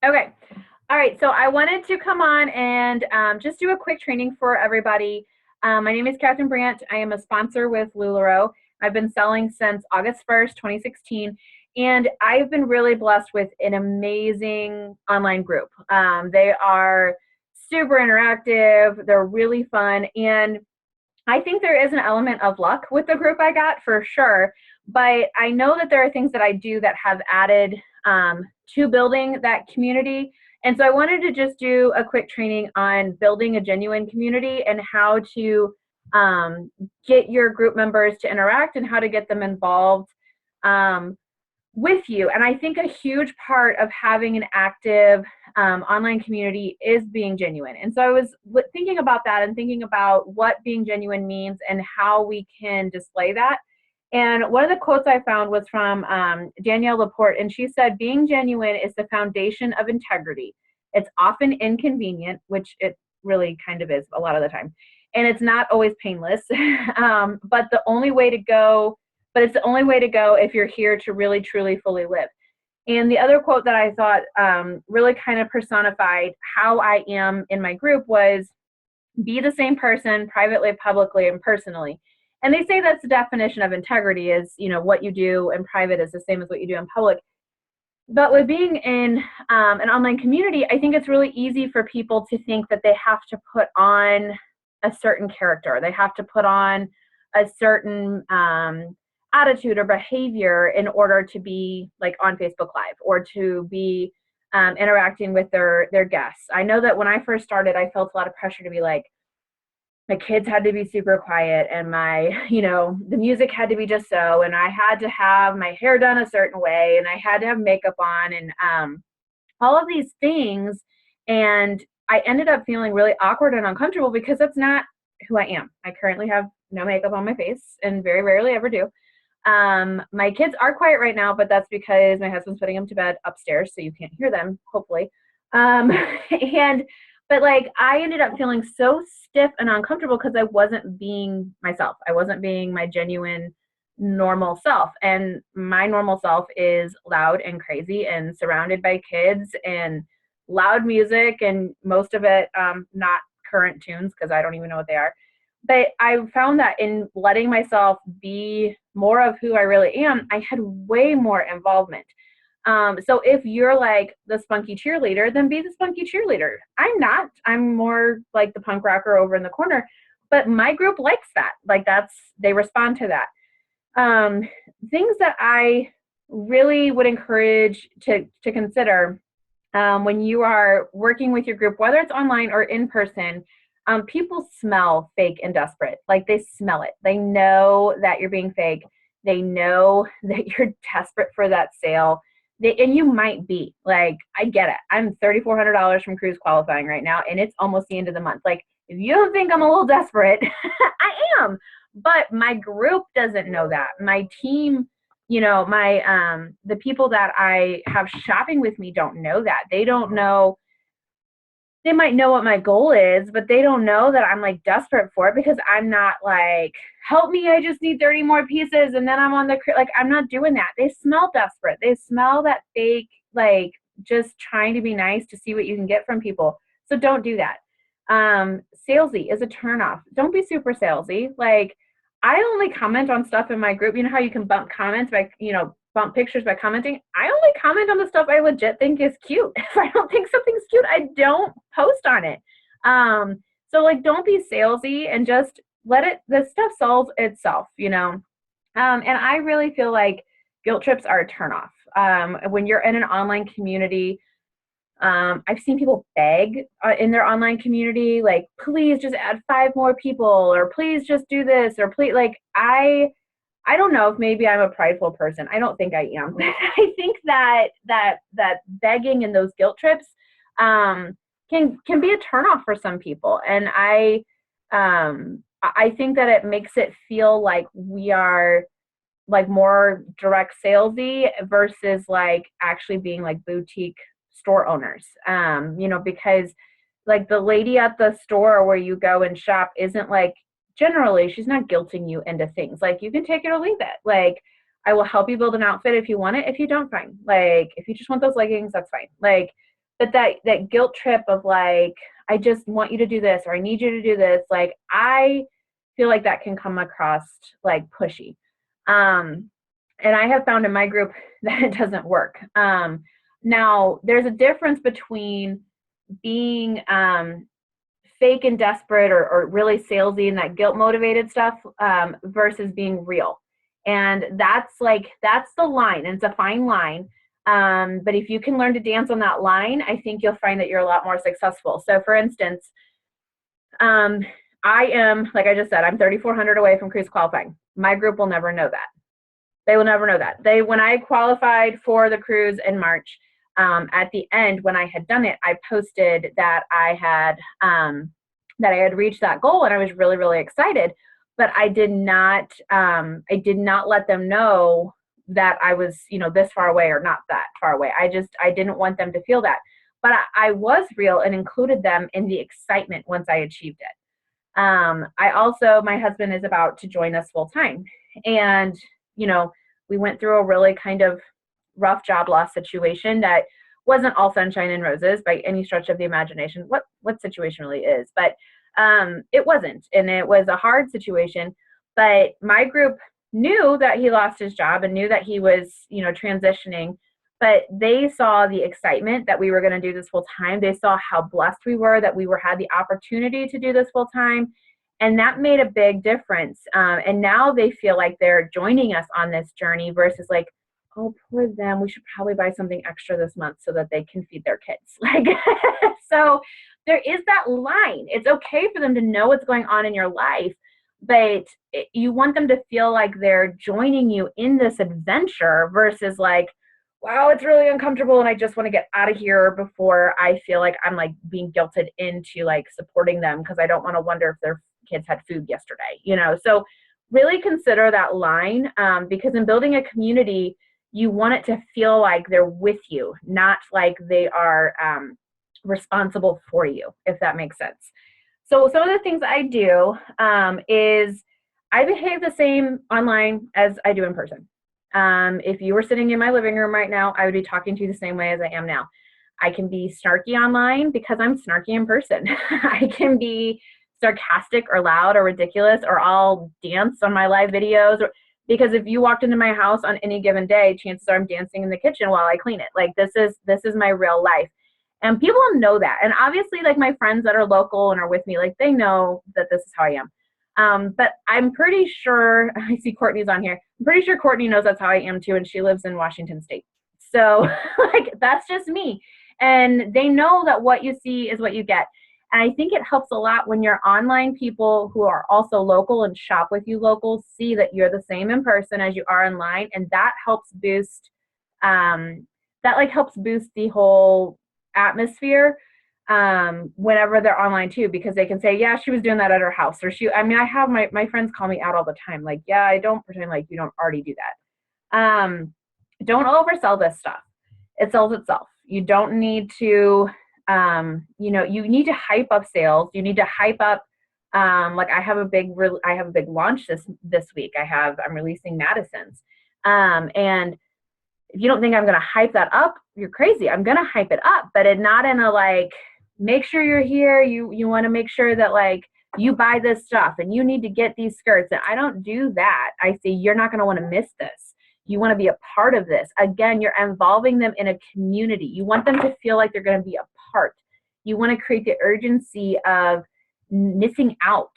Okay. All right. So I wanted to come on and just do a quick training for everybody. My name is Catherine Brandt. I am a sponsor with LulaRoe. I've been selling since August 1st, 2016. And I've been really blessed with an amazing online group. They are super interactive. They're really fun. And I think there is an element of luck with the group I got for sure, but I know that there are things that I do that have added to building that community. And so I wanted to just do a quick training on building a genuine community and how to get your group members to interact and how to get them involved um, with you. And I think a huge part of having an active online community is being genuine. And so I was thinking about that and thinking about what being genuine means and how we can display that. And one of the quotes I found was from Danielle Laporte, and she said, "Being genuine is the foundation of integrity. It's often inconvenient," which it really kind of is a lot of the time, "and it's not always painless, but the only way to go but it's the only way to go if you're here to really, truly, fully live." And the other quote that I thought really kind of personified how I am in my group was, "Be the same person privately, publicly, and personally." And they say that's the definition of integrity is, what you do in private is the same as what you do in public. But with being in an online community, I think it's really easy for people to think that they have to put on a certain character. They have to put on a certain attitude or behavior in order to be like on Facebook Live or to be interacting with their guests. I know that when I first started, I felt a lot of pressure to be like, my kids had to be super quiet and the music had to be just so, and I had to have my hair done a certain way and I had to have makeup on and all of these things. And I ended up feeling really awkward and uncomfortable because that's not who I am. I currently have no makeup on my face and very rarely ever do. My kids are quiet right now, but that's because my husband's putting them to bed upstairs, so you can't hear them, hopefully. Um, and but like I ended up feeling so stiff and uncomfortable because I wasn't being myself. I wasn't being my genuine normal self. And my normal self is loud and crazy and surrounded by kids and loud music and most of it not current tunes because I don't even know what they are. But I found that in letting myself be more of who I really am, I had way more involvement. So if you're like the spunky cheerleader, then be the spunky cheerleader. I'm not. I'm more like the punk rocker over in the corner. But my group likes that. Like they respond to that. Things that I really would encourage to consider when you are working with your group, whether it's online or in person. People smell fake and desperate. Like they smell it. They know that you're being fake. They know that you're desperate for that sale. And you might be like, I get it. I'm $3,400 from cruise qualifying right now, and it's almost the end of the month. Like, if you don't think I'm a little desperate, I am. But my group doesn't know that. My team, my the people that I have shopping with me don't know that. They don't know. They might know what my goal is, but they don't know that I'm like desperate for it because I'm not like, help me, I just need 30 more pieces and then I'm on the like I'm not doing that. They smell desperate. They smell that fake, like just trying to be nice to see what you can get from people. So don't do that. Salesy is a turnoff. Don't be super salesy. Like I only comment on stuff in my group. You know how you can bump comments by, bump pictures by commenting? I only comment on the stuff I legit think is cute. If I don't think something's cute, I don't post on it. So like don't be salesy and just let the stuff solve itself. And I really feel like guilt trips are a turnoff. When you're in an online community, I've seen people beg in their online community, like, please just add 5 more people, or please just do this, or please, like, I don't know if maybe I'm a prideful person. I don't think I am. I think that begging and those guilt trips can be a turnoff for some people, and I think that it makes it feel like we are like more direct salesy versus like actually being like boutique store owners. Because like the lady at the store where you go and shop isn't like, generally she's not guilting you into things. Like you can take it or leave it. Like I will help you build an outfit if you want it. If you don't, fine. Like if you just want those leggings, that's fine. Like But that guilt trip of like, I just want you to do this, or I need you to do this, like, I feel like that can come across like pushy. And I have found in my group that it doesn't work. Now, there's a difference between being fake and desperate, or really salesy and that guilt motivated stuff, versus being real. And that's the line, and it's a fine line. But if you can learn to dance on that line, I think you'll find that you're a lot more successful. So for instance, I am, like I just said, I'm 3,400 away from cruise qualifying. My group will never know that. They will never know that. When I qualified for the cruise in March, at the end, when I had done it, I posted that I had reached that goal, and I was really, really excited. But I did not let them know that I was, this far away or not that far away. I didn't want them to feel that. But I was real and included them in the excitement once I achieved it. My husband is about to join us full time. And, we went through a really kind of rough job loss situation that wasn't all sunshine and roses by any stretch of the imagination. What situation really is, but it wasn't, and it was a hard situation. But my group knew that he lost his job and knew that he was, transitioning. But they saw the excitement that we were going to do this full time. They saw how blessed we were that we had the opportunity to do this full time. And that made a big difference. And now they feel like they're joining us on this journey versus like, oh, poor them, we should probably buy something extra this month so that they can feed their kids. Like, so there is that line. It's okay for them to know what's going on in your life, but you want them to feel like they're joining you in this adventure versus like, wow, it's really uncomfortable and I just want to get out of here before I feel like I'm like being guilted into like supporting them because I don't want to wonder if their kids had food yesterday, So really consider that line, because in building a community, you want it to feel like they're with you, not like they are responsible for you, if that makes sense. So some of the things I do is I behave the same online as I do in person. If you were sitting in my living room right now, I would be talking to you the same way as I am now. I can be snarky online because I'm snarky in person. I can be sarcastic or loud or ridiculous, or I'll dance on my live videos, because if you walked into my house on any given day, chances are I'm dancing in the kitchen while I clean it. Like this is my real life. And people know that. And obviously like my friends that are local and are with me, like they know that this is how I am. But I'm pretty sure, I see Courtney's on here. I'm pretty sure Courtney knows that's how I am too. And she lives in Washington State. So like, that's just me. And they know that what you see is what you get. And I think it helps a lot when your online people who are also local and shop with you local see that you're the same in person as you are online. And that helps boost, helps boost the whole atmosphere whenever they're online too, because they can say, yeah, she was doing that at her house. Or I have my friends call me out all the time. Like, yeah, I don't pretend like you don't already do that. Don't oversell this stuff. It sells itself. You don't need to, you need to hype up sales. You need to hype up, like I have a big launch this week. I'm releasing Madison's. And if you don't think I'm going to hype that up, you're crazy. I'm going to hype it up, but not in a like, make sure you're here. You want to make sure that like you buy this stuff and you need to get these skirts. And I don't do that. I say, you're not going to want to miss this. You want to be a part of this. Again, you're involving them in a community. You want them to feel like they're going to be a part. You want to create the urgency of missing out,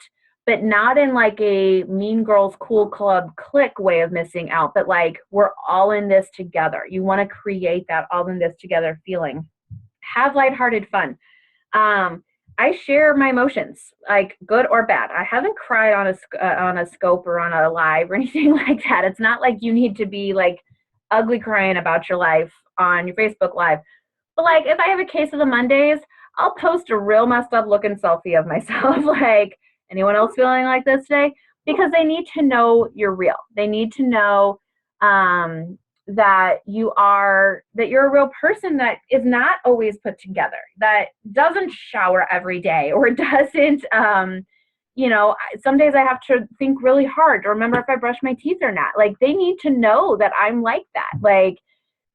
but not in like a Mean Girls Cool Club clique way of missing out, but like we're all in this together. You want to create that all in this together feeling. Have lighthearted fun. I share my emotions, like good or bad. I haven't cried on a scope or on a live or anything like that. It's not like you need to be like ugly crying about your life on your Facebook Live. But like if I have a case of the Mondays, I'll post a real messed up looking selfie of myself. Like, anyone else feeling like this today? Because they need to know you're real. They need to know that you're a real person that is not always put together, that doesn't shower every day, or doesn't, some days I have to think really hard to remember if I brush my teeth or not. Like, they need to know that I'm like that. Like,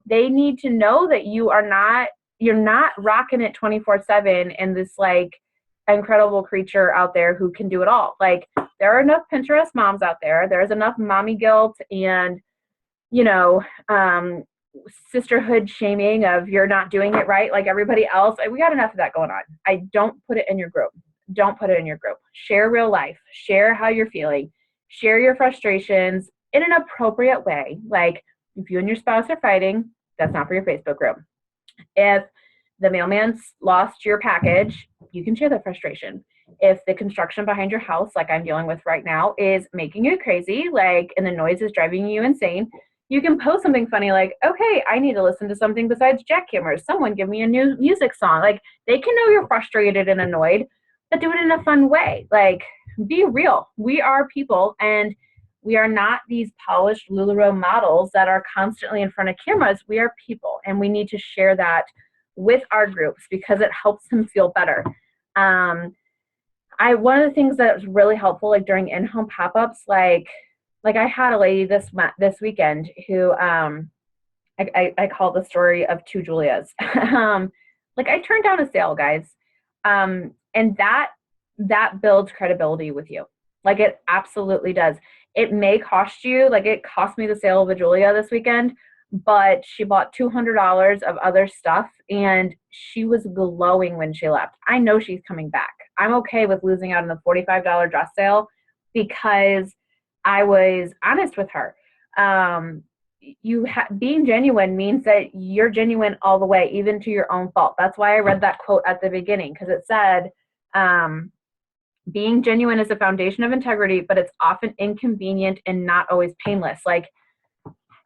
they need to know that you are not you're not rocking it 24/7 and this like incredible creature out there who can do it all. Like there are enough Pinterest moms out there. There's enough mommy guilt and, you know, sisterhood shaming of you're not doing it right like everybody else. We got enough of that going on. I don't put it in your group. Don't put it in your group. Share real life. Share how you're feeling. Share your frustrations in an appropriate way. Like if you and your spouse are fighting, that's not for your Facebook group. If the mailman's lost your package, you can share the frustration. If the construction behind your house, like I'm dealing with right now, is making you crazy, like, and the noise is driving you insane, you can post something funny like, okay, I need to listen to something besides jackhammers. Someone give me a new music song. Like, they can know you're frustrated and annoyed, but do it in a fun way. Like, be real. We are people, and we are not these polished LulaRoe models that are constantly in front of cameras. We are people, and we need to share that with our groups because it helps them feel better. One of the things that was really helpful, like during in-home pop-ups, like I had a lady this weekend who I call the story of two Julias. Like I turned down a sale, guys, and that builds credibility with you. Like it absolutely does. It may cost you, like it cost me the sale of a Julia this weekend, but she bought $200 of other stuff and she was glowing when she left. I know she's coming back. I'm okay with losing out on the $45 dress sale because I was honest with her. Being genuine means that you're genuine all the way, even to your own fault. That's why I read that quote at the beginning, because it said, being genuine is the foundation of integrity, but it's often inconvenient and not always painless. Like,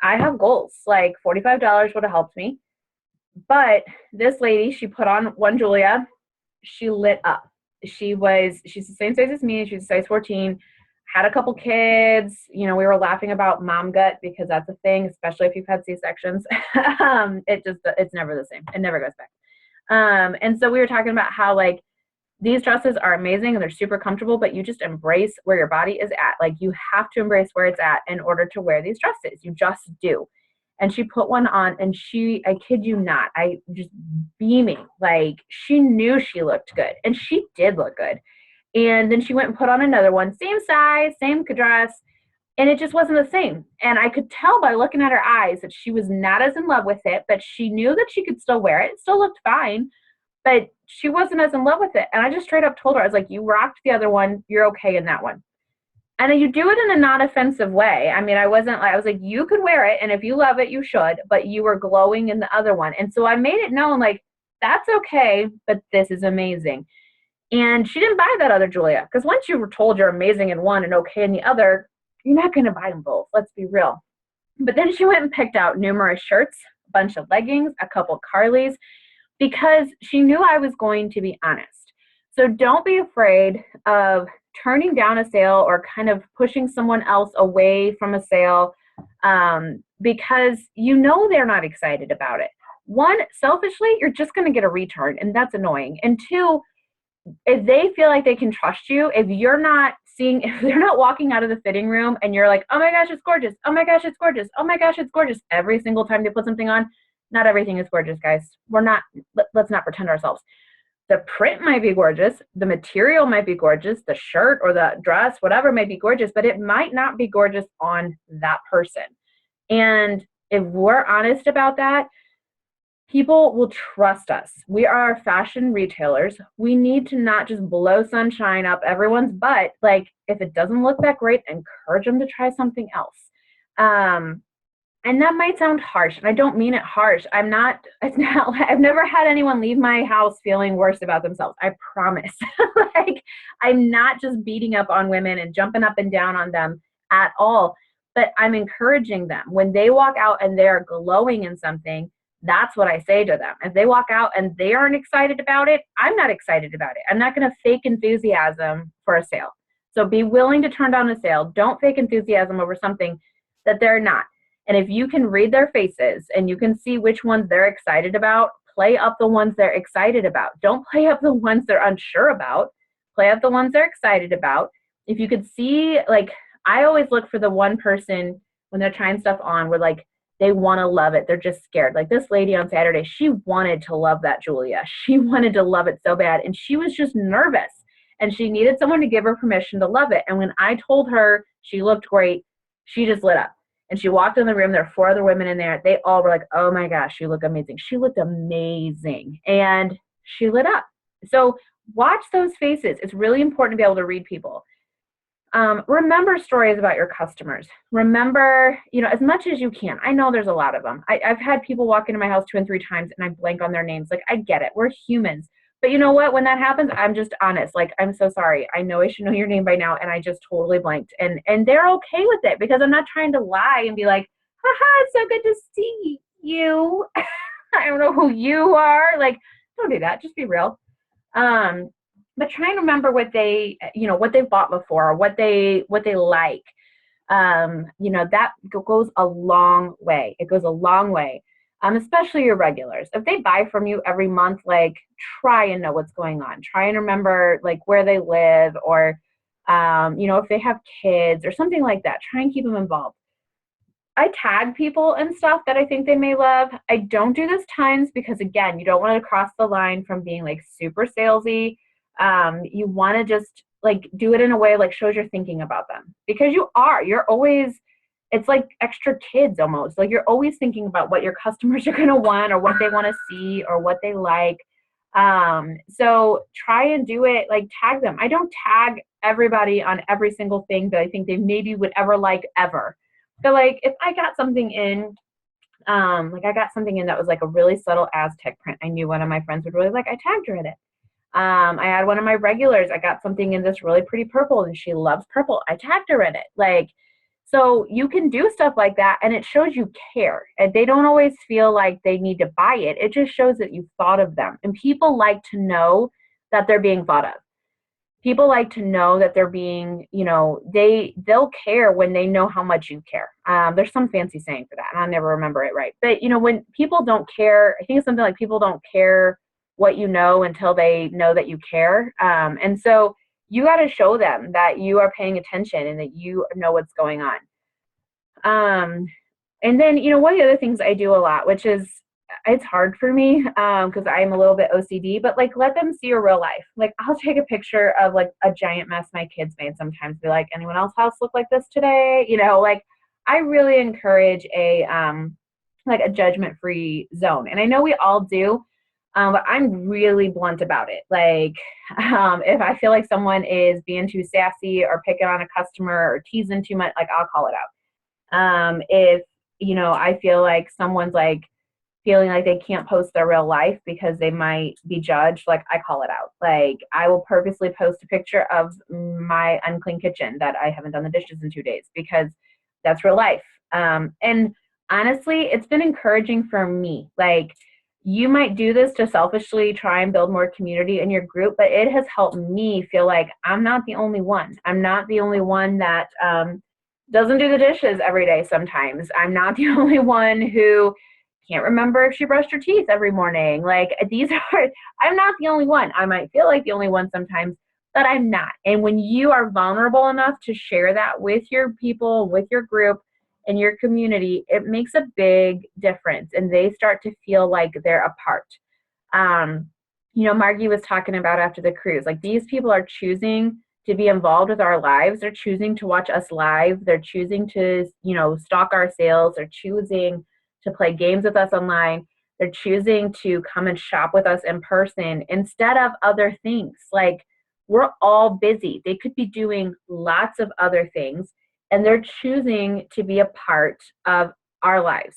I have goals. Like $45 would have helped me. But this lady, she put on one Julia. She lit up. She's the same size as me. She's a size 14. Had a couple kids. You know, we were laughing about mom gut because that's a thing, especially if you've had C-sections. It's never the same. It never goes back. And so we were talking about how like these dresses are amazing and they're super comfortable, but you just embrace where your body is at. Like you have to embrace where it's at in order to wear these dresses. You just do. And she put one on and I kid you not, I just beaming. Like she knew she looked good and she did look good. And then she went and put on another one, same size, same dress, and it just wasn't the same. And I could tell by looking at her eyes that she was not as in love with it, but she knew that she could still wear it. It still looked fine, but she wasn't as in love with it. And I just straight up told her, I was like, you rocked the other one. You're okay in that one. And you do it in a non-offensive way. I mean, I was like, you could wear it. And if you love it, you should, but you were glowing in the other one. And so I made it known, like, that's okay, but this is amazing. And she didn't buy that other Julia. Because once you were told you're amazing in one and okay in the other, you're not going to buy them both. Let's be real. But then she went and picked out numerous shirts, a bunch of leggings, a couple Carlies, because she knew I was going to be honest. So don't be afraid of turning down a sale or kind of pushing someone else away from a sale because you know they're not excited about it. One, selfishly, you're just going to get a return, and that's annoying. And two, if they feel like they can trust you, if they're not walking out of the fitting room and you're like, oh my gosh, it's gorgeous. Oh my gosh, it's gorgeous. Oh my gosh, it's gorgeous. Every single time they put something on, not everything is gorgeous, guys. Let's not pretend ourselves. The print might be gorgeous. The material might be gorgeous. The shirt or the dress, whatever, might be gorgeous, but it might not be gorgeous on that person. And if we're honest about that, people will trust us. We are fashion retailers. We need to not just blow sunshine up everyone's butt. Like, if it doesn't look that great, encourage them to try something else. And that might sound harsh, and I don't mean it harsh. I've never had anyone leave my house feeling worse about themselves. I promise. Like, I'm not just beating up on women and jumping up and down on them at all, but I'm encouraging them. When they walk out and they're glowing in something, that's what I say to them. If they walk out and they aren't excited about it, I'm not excited about it. I'm not going to fake enthusiasm for a sale. So be willing to turn down a sale. Don't fake enthusiasm over something that they're not. And if you can read their faces and you can see which ones they're excited about, play up the ones they're excited about. Don't play up the ones they're unsure about. Play up the ones they're excited about. If you could see, like, I always look for the one person when they're trying stuff on where, like, They want to love it. They're just scared. Like this lady on Saturday, she wanted to love that Julia. She wanted to love it so bad. And she was just nervous. And she needed someone to give her permission to love it. And when I told her she looked great, she just lit up. And she walked in the room. There were 4 other women in there. They all were like, oh my gosh, you look amazing. She looked amazing. And she lit up. So watch those faces. It's really important to be able to read people. Remember stories about your customers. Remember, as much as you can. I know there's a lot of them. I've had people walk into my house 2 and 3 times and I blank on their names. Like, I get it. We're humans. But you know what? When that happens, I'm just honest. Like, I'm so sorry. I know I should know your name by now, and I just totally blanked. And they're okay with it because I'm not trying to lie and be like, haha, it's so good to see you. I don't know who you are. Like, don't do that. Just be real. But trying to remember what they, what they've bought before, or what they like, that goes a long way. It goes a long way. Especially your regulars. If they buy from you every month, like, try and know what's going on. Try and remember, like, where they live, or, if they have kids or something like that. Try and keep them involved. I tag people and stuff that I think they may love. I don't do this tons because, again, you don't want to cross the line from being, like, super salesy. You want to just, like, do it in a way, like, shows you're thinking about them. Because you're always, it's like extra kids almost. Like, you're always thinking about what your customers are going to want, or what they want to see, or what they like. So try and do it, like, tag them. I don't tag everybody on every single thing that I think they maybe would ever like ever. So, like, if I got something in, I got something in that was like a really subtle Aztec print. I knew one of my friends would really like. I tagged her in it. I had one of my regulars. I got something in this really pretty purple, and she loves purple. I tagged her in it. Like, so you can do stuff like that, and it shows you care. And they don't always feel like they need to buy it. It just shows that you thought of them. And people like to know that they're being thought of. People like to know that they're being, they'll care when they know how much you care. There's some fancy saying for that, and I'll never remember it right. But, when people don't care, I think it's something like people don't care what you know until they know that you care. And so you got to show them that you are paying attention and that you know what's going on. And then, one of the other things I do a lot, which is, it's hard for me because I'm a little bit OCD, but, like, let them see your real life. Like, I'll take a picture of, like, a giant mess my kids made sometimes, be like, anyone else house look like this today? Like, I really encourage a judgment-free zone. And I know we all do, but I'm really blunt about it. Like, if I feel like someone is being too sassy or picking on a customer or teasing too much, like, I'll call it out. If, I feel like someone's, like, feeling like they can't post their real life because they might be judged, like, I call it out. Like, I will purposely post a picture of my unclean kitchen that I haven't done the dishes in 2 days because that's real life. And honestly, it's been encouraging for me. Like, you might do this to selfishly try and build more community in your group, but it has helped me feel like I'm not the only one. I'm not the only one that doesn't do the dishes every day sometimes. I'm not the only one who can't remember if she brushed her teeth every morning. Like, I'm not the only one. I might feel like the only one sometimes, but I'm not. And when you are vulnerable enough to share that with your people, with your group, and your community, it makes a big difference, and they start to feel like they're a part. Margie was talking about after the cruise, like, these people are choosing to be involved with our lives. They're choosing to watch us live. They're choosing to, stalk our sales. They're choosing to play games with us online. They're choosing to come and shop with us in person instead of other things. Like, we're all busy. They could be doing lots of other things, and they're choosing to be a part of our lives.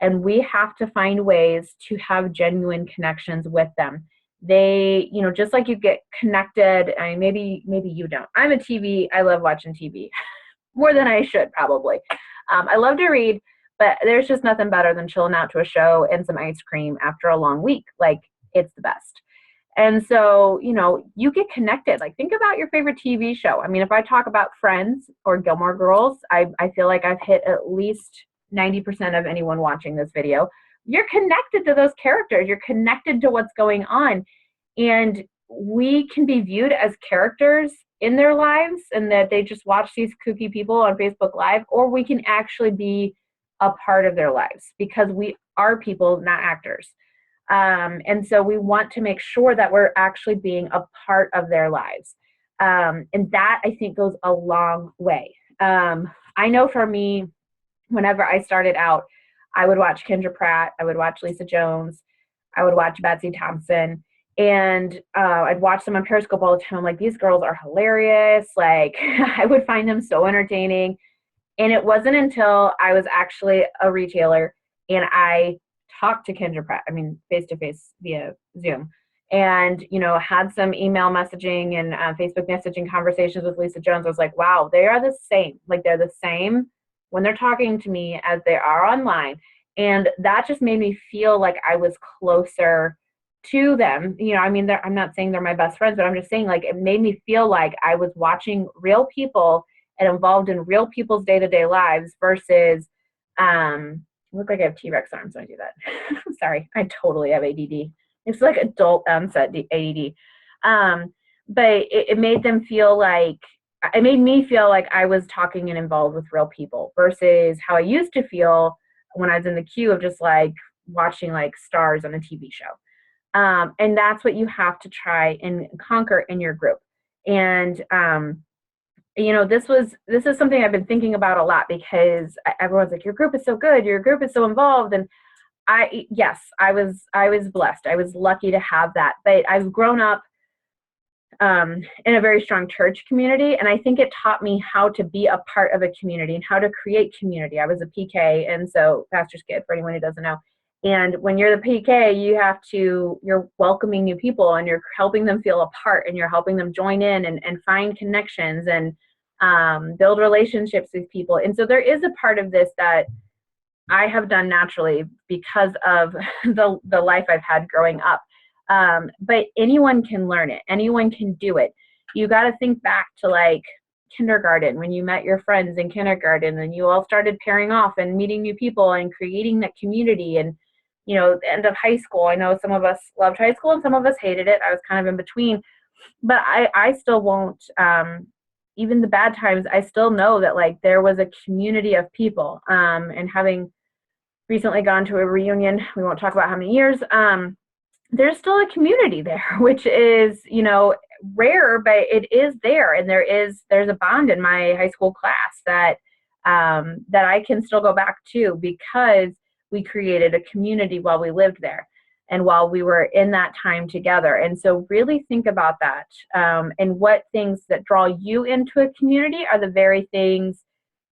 And we have to find ways to have genuine connections with them. They, just like you get connected, I mean, maybe you don't. I love watching TV more than I should probably. I love to read, but there's just nothing better than chilling out to a show and some ice cream after a long week. Like, it's the best. And so, you get connected. Like, think about your favorite TV show. I mean, if I talk about Friends or Gilmore Girls, I feel like I've hit at least 90% of anyone watching this video. You're connected to those characters. You're connected to what's going on. And we can be viewed as characters in their lives, and that they just watch these kooky people on Facebook Live, or we can actually be a part of their lives, because we are people, not actors. And so we want to make sure that we're actually being a part of their lives. And that, I think, goes a long way. I know for me, whenever I started out, I would watch Kendra Pratt, I would watch Lisa Jones, I would watch Betsy Thompson, and I'd watch them on Periscope all the time. I'm like, these girls are hilarious. Like, I would find them so entertaining. And it wasn't until I was actually a retailer and I talked to Kendra Pratt, I mean, face to face via Zoom, and, had some email messaging and Facebook messaging conversations with Lisa Jones. I was like, wow, they are the same. Like, they're the same when they're talking to me as they are online. And that just made me feel like I was closer to them. I mean, I'm not saying they're my best friends, but I'm just saying, like, it made me feel like I was watching real people and involved in real people's day-to-day lives versus, look like I have T-Rex arms when I do that. Sorry, I totally have ADD. It's like adult onset ADD. But it made them feel like, it made me feel like I was talking and involved with real people versus how I used to feel when I was in the queue of just like watching like stars on a TV show. And that's what you have to try and conquer in your group. And, this is something I've been thinking about a lot, because everyone's like, your group is so good, your group is so involved. And yes, I was blessed. I was lucky to have that. But I've grown up in a very strong church community, and I think it taught me how to be a part of a community and how to create community. I was a PK, and so pastor's kid, for anyone who doesn't know. And when you're the PK, you're welcoming new people, and you're helping them feel a part, and you're helping them join in and find connections and build relationships with people. And so there is a part of this that I have done naturally because of the life I've had growing up. But anyone can learn it. Anyone can do it. You got to think back to like kindergarten, when you met your friends in kindergarten and you all started pairing off and meeting new people and creating that community. And, the end of high school, I know some of us loved high school and some of us hated it. I was kind of in between, but I still won't, even the bad times, I still know that like there was a community of people, and having recently gone to a reunion, we won't talk about how many years, there's still a community there, which is, rare, but it is there. And there's a bond in my high school class that I can still go back to, because we created a community while we lived there and while we were in that time together. And so really think about that, and what things that draw you into a community are the very things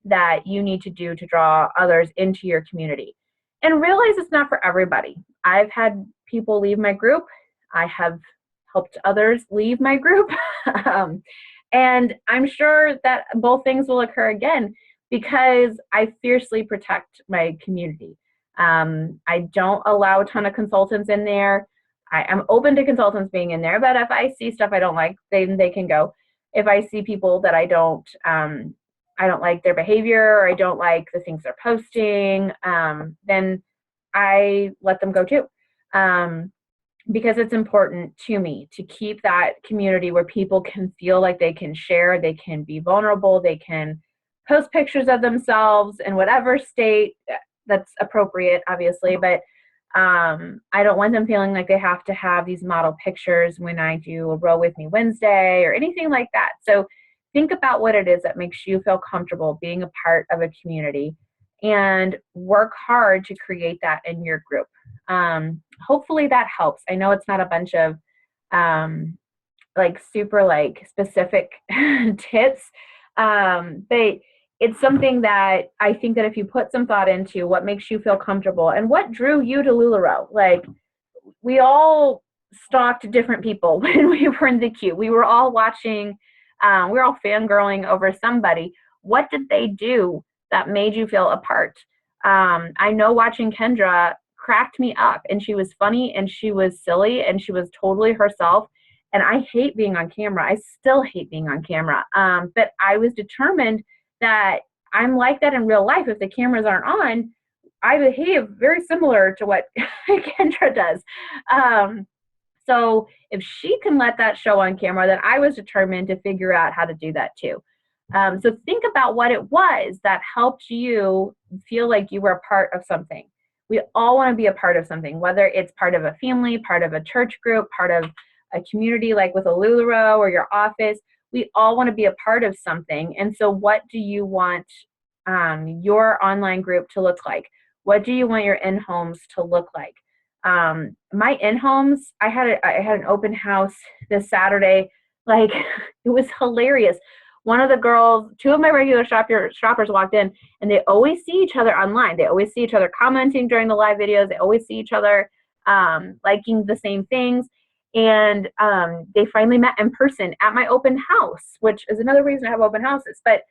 that you need to do to draw others into your community. And realize it's not for everybody. I've had people leave my group. I have helped others leave my group. And I'm sure that both things will occur again, because I fiercely protect my community. I don't allow a ton of consultants in there. I am open to consultants being in there, but if I see stuff I don't like, then they can go. If I see people that I don't like their behavior, or I don't like the things they're posting, then I let them go too. Because it's important to me to keep that community where people can feel like they can share, they can be vulnerable, they can post pictures of themselves in whatever state that's appropriate, obviously, but I don't want them feeling like they have to have these model pictures when I do a Row With Me Wednesday or anything like that. So think about what it is that makes you feel comfortable being a part of a community, and work hard to create that in your group. Hopefully that helps. I know it's not a bunch of super specific tips, but it's something that I think that if you put some thought into what makes you feel comfortable and what drew you to LulaRoe, like we all stalked different people when we were in the queue. We were all watching, we were all fangirling over somebody. What did they do that made you feel a part? I know watching Kendra cracked me up, and she was funny and she was silly and she was totally herself. And I hate being on camera. I still hate being on camera. But I was determined that I'm like that in real life. If the cameras aren't on, I behave very similar to what Kendra does. So if she can let that show on camera, then I was determined to figure out how to do that too. So think about what it was that helped you feel like you were a part of something. We all want to be a part of something, whether it's part of a family, part of a church group, part of a community like with a LulaRoe or your office. We all want to be a part of something. And so what do you want your online group to look like? What do you want your in-homes to look like? My in-homes, I had an open house this Saturday. Like, it was hilarious. One of the girls, two of my regular shoppers walked in, and they always see each other online. They always see each other commenting during the live videos. They always see each other liking the same things. And they finally met in person at my open house, which is another reason I have open houses. But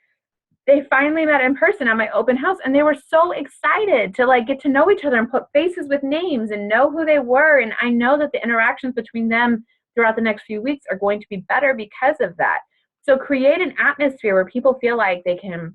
they finally met in person at my open house, and they were so excited to like get to know each other and put faces with names and know who they were. And I know that the interactions between them throughout the next few weeks are going to be better because of that. So create an atmosphere where people feel like they can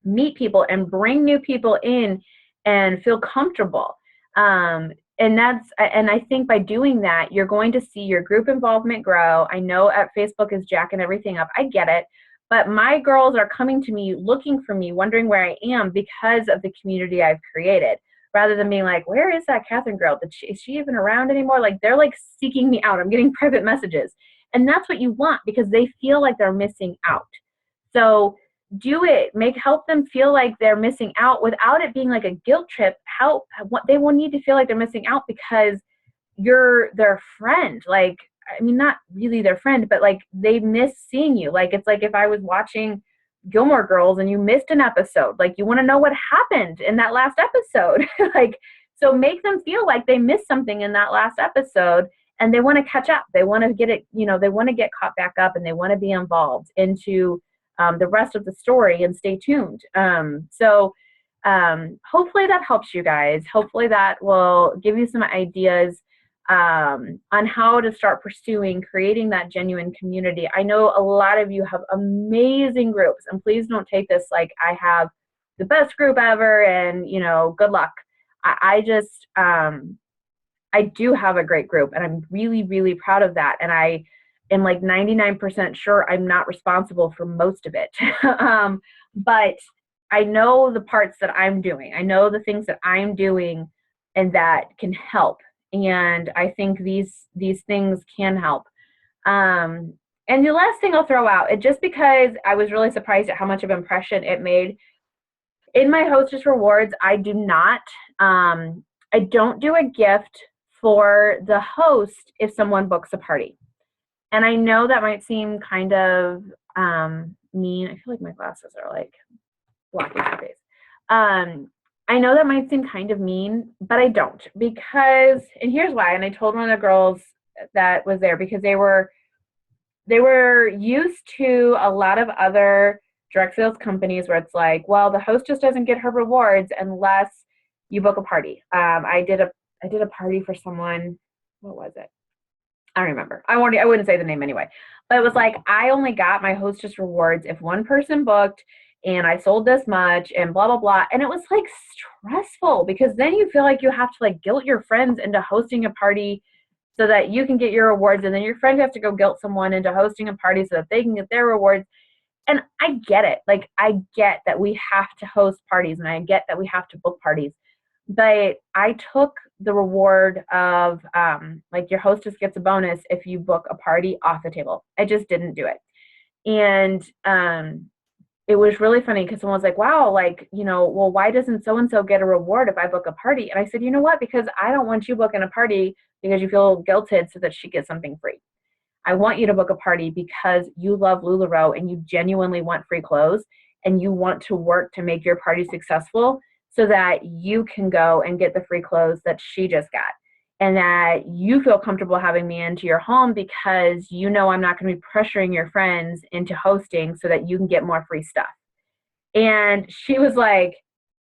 meet people and bring new people in and feel comfortable. And I think by doing that, you're going to see your group involvement grow. I know at Facebook is jacking everything up. I get it. But my girls are coming to me, looking for me, wondering where I am because of the community I've created, rather than being like, where is that Catherine girl? Is she even around anymore? Like, they're like seeking me out. I'm getting private messages. And that's what you want, because they feel like they're missing out. So do it. Help them feel like they're missing out without it being like a guilt trip. They will need to feel like they're missing out because you're their friend. Like, I mean, not really their friend, but like they miss seeing you. Like, it's like if I was watching Gilmore Girls and you missed an episode, like you want to know what happened in that last episode. Like, so make them feel like they missed something in that last episode and they want to catch up. They want to get it, they want to get caught back up and they want to be involved into the rest of the story and stay tuned. So hopefully that helps you guys. Hopefully that will give you some ideas on how to start pursuing creating that genuine community. I know a lot of you have amazing groups, and please don't take this like I have the best group ever and good luck. I do have a great group, and I'm really, really proud of that. And I am like 99% sure I'm not responsible for most of it. But I know the parts that I'm doing. I know the things that I'm doing and that can help. And I think these things can help. And the last thing I'll throw out, just because I was really surprised at how much of an impression it made, in my Hostess Rewards, I don't do a gift for the host if someone books a party. And I know that might seem kind of mean. I feel like my glasses are like blocking my face. I know that might seem kind of mean, but I don't, because, and here's why. And I told one of the girls that was there, because they were used to a lot of other direct sales companies where it's like, well, the host just doesn't get her rewards unless you book a party. I did a party for someone. What was it? I don't remember. I wouldn't say the name anyway, but it was like, I only got my hostess rewards if one person booked and I sold this much and blah, blah, blah. And it was like stressful, because then you feel like you have to like guilt your friends into hosting a party so that you can get your rewards. And then your friend has to go guilt someone into hosting a party so that they can get their rewards. And I get it. Like, I get that we have to host parties and I get that we have to book parties. But I took the reward of like your hostess gets a bonus if you book a party off the table. I just didn't do it. And it was really funny because someone was like, wow, like, well, why doesn't so-and-so get a reward if I book a party? And I said, you know what? Because I don't want you booking a party because you feel guilted so that she gets something free. I want you to book a party because you love LulaRoe and you genuinely want free clothes and you want to work to make your party successful so that you can go and get the free clothes that she just got. And that you feel comfortable having me into your home because I'm not going to be pressuring your friends into hosting so that you can get more free stuff. And she was like,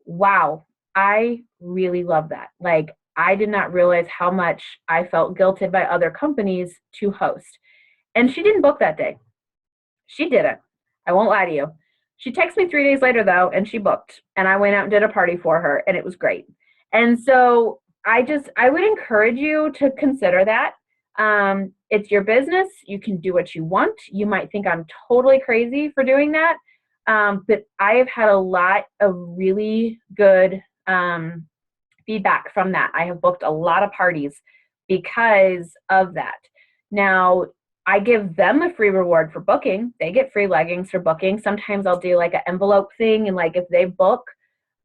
wow, I really love that. Like, I did not realize how much I felt guilted by other companies to host. And she didn't book that day. She didn't. I won't lie to you. She texted me 3 days later, though, and she booked. And I went out and did a party for her, and it was great. And so I would encourage you to consider that. It's your business. You can do what you want. You might think I'm totally crazy for doing that. But I have had a lot of really good feedback from that. I have booked a lot of parties because of that. Now, I give them a free reward for booking. They get free leggings for booking. Sometimes I'll do like an envelope thing, and like if they book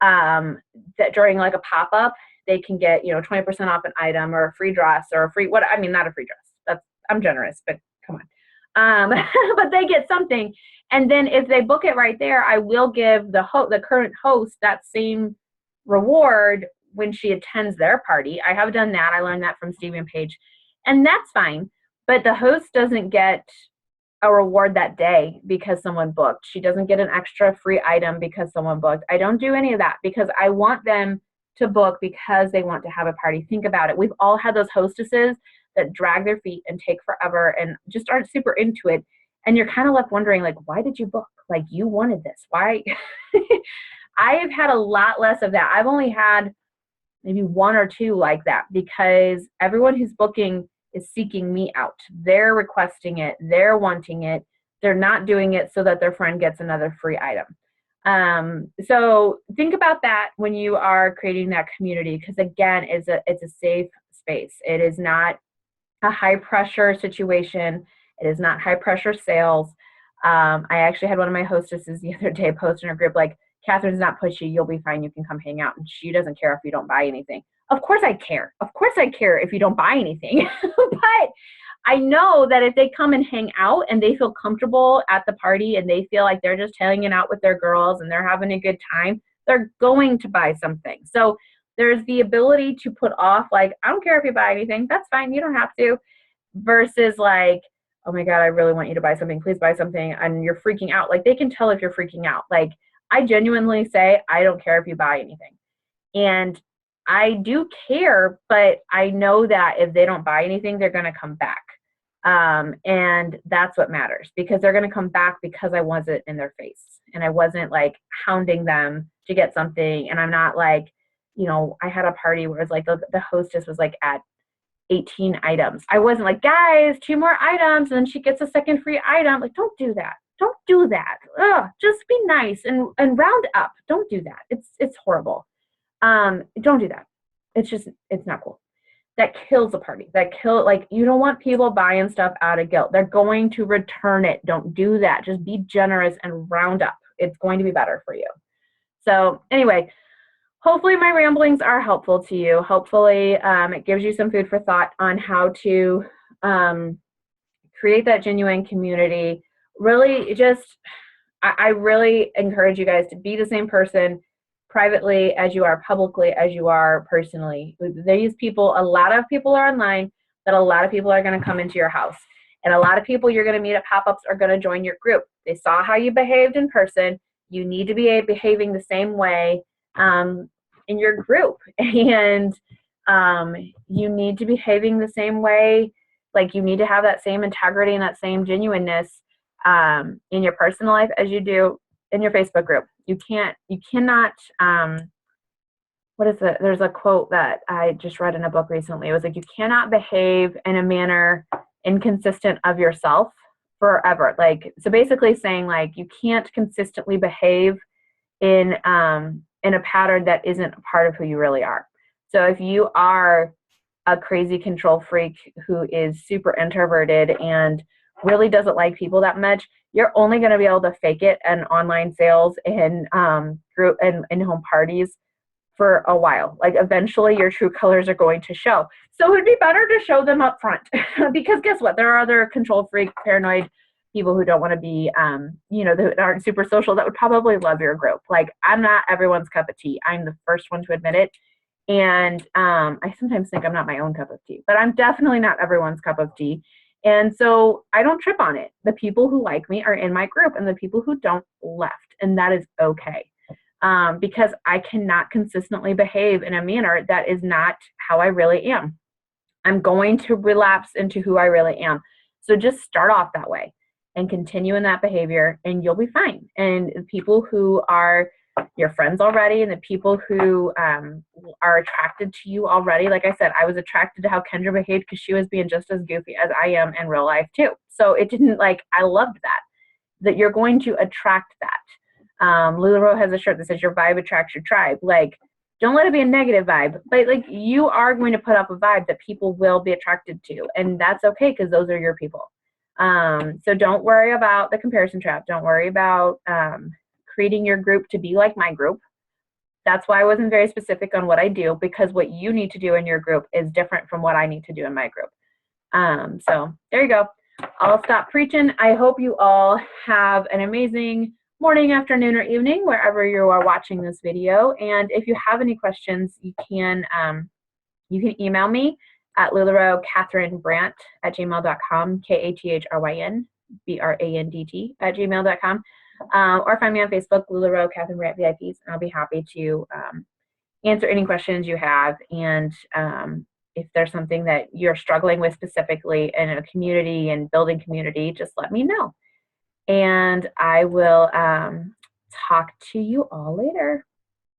that during like a pop-up, they can get 20% off an item or a free dress or a free what I mean not a free dress. That's I'm generous, but come on. But they get something, and then if they book it right there, I will give the current host that same reward when she attends their party. I have done that. I learned that from Stevie and Paige, and that's fine. But the host doesn't get a reward that day because someone booked. She doesn't get an extra free item because someone booked. I don't do any of that because I want them to book because they want to have a party. Think about it. We've all had those hostesses that drag their feet and take forever and just aren't super into it. And you're kind of left wondering, like, why did you book? Like, you wanted this. Why? I have had a lot less of that. I've only had maybe one or two like that because everyone who's booking is seeking me out. They're requesting it. They're wanting it. They're not doing it so that their friend gets another free item. So think about that when you are creating that community, because again, it's a safe space. It is not a high pressure situation. It is not high pressure sales. I actually had one of my hostesses the other day post in her group, like, Catherine's not pushy. You'll be fine. You can come hang out. And she doesn't care if you don't buy anything. Of course I care. Of course I care if you don't buy anything. But I know that if they come and hang out and they feel comfortable at the party and they feel like they're just hanging out with their girls and they're having a good time, they're going to buy something. So there's the ability to put off, like, I don't care if you buy anything. That's fine. You don't have to. Versus like, oh my God, I really want you to buy something. Please buy something. And you're freaking out. Like, they can tell if you're freaking out. Like, I genuinely say, I don't care if you buy anything. And I do care, but I know that if they don't buy anything, they're going to come back. And that's what matters, because they're going to come back because I wasn't in their face and I wasn't like hounding them to get something. And I'm not like, I had a party where it's like the hostess was like at 18 items. I wasn't like, guys, 2 more items, and then she gets a second free item. Like, don't do that. Don't do that. Ugh, just be nice and round up. Don't do that. It's horrible. Don't do that. It's not cool. That kills the party. Like, you don't want people buying stuff out of guilt. They're going to return it. Don't do that. Just be generous and round up. It's going to be better for you. So anyway, hopefully my ramblings are helpful to you. Hopefully it gives you some food for thought on how to create that genuine community. Really I really encourage you guys to be the same person privately as you are publicly as you are personally. A lot of people are online, but a lot of people are going to come into your house. And a lot of people you're going to meet at pop-ups are going to join your group. They saw how you behaved in person. You need to be behaving the same way in your group. And you need to be behaving the same way. Like, you need to have that same integrity and that same genuineness in your personal life as you do in your Facebook group. You cannot, there's a quote that I just read in a book recently. It was like, you cannot behave in a manner inconsistent of yourself forever. Like, so basically saying, like, you can't consistently behave in a pattern that isn't a part of who you really are. So if you are a crazy control freak who is super introverted and really doesn't like people that much, you're only going to be able to fake it in online sales and group and home parties for a while. Like, eventually your true colors are going to show. So it would be better to show them up front because guess what? There are other control freak, paranoid people who don't want to be, that aren't super social that would probably love your group. Like, I'm not everyone's cup of tea. I'm the first one to admit it. And I sometimes think I'm not my own cup of tea, but I'm definitely not everyone's cup of tea. And so I don't trip on it. The people who like me are in my group, and the people who don't left. And that is okay. Because I cannot consistently behave in a manner that is not how I really am. I'm going to relapse into who I really am. So just start off that way and continue in that behavior, and you'll be fine. And the people who are your friends already, and the people who are attracted to you already, like I said, I was attracted to how Kendra behaved because she was being just as goofy as I am in real life too. So it didn't, like, I loved that you're going to attract that. LulaRoe has a shirt that says your vibe attracts your tribe. Like, don't let it be a negative vibe, but like you are going to put up a vibe that people will be attracted to, and that's okay because those are your people. So don't worry about the comparison trap. Don't worry about creating your group to be like my group. That's why I wasn't very specific on what I do, because what you need to do in your group is different from what I need to do in my group. So there you go. I'll stop preaching. I hope you all have an amazing morning, afternoon, or evening, wherever you are watching this video. And if you have any questions, you can email me at LulaRoe Catherine Brandt at gmail.com, KATHRYN BRANDT at gmail.com, or find me on Facebook, LulaRoe Catherine Brandt VIPs, and I'll be happy to answer any questions you have. And if there's something that you're struggling with specifically in a community and building community, just let me know. And I will talk to you all later.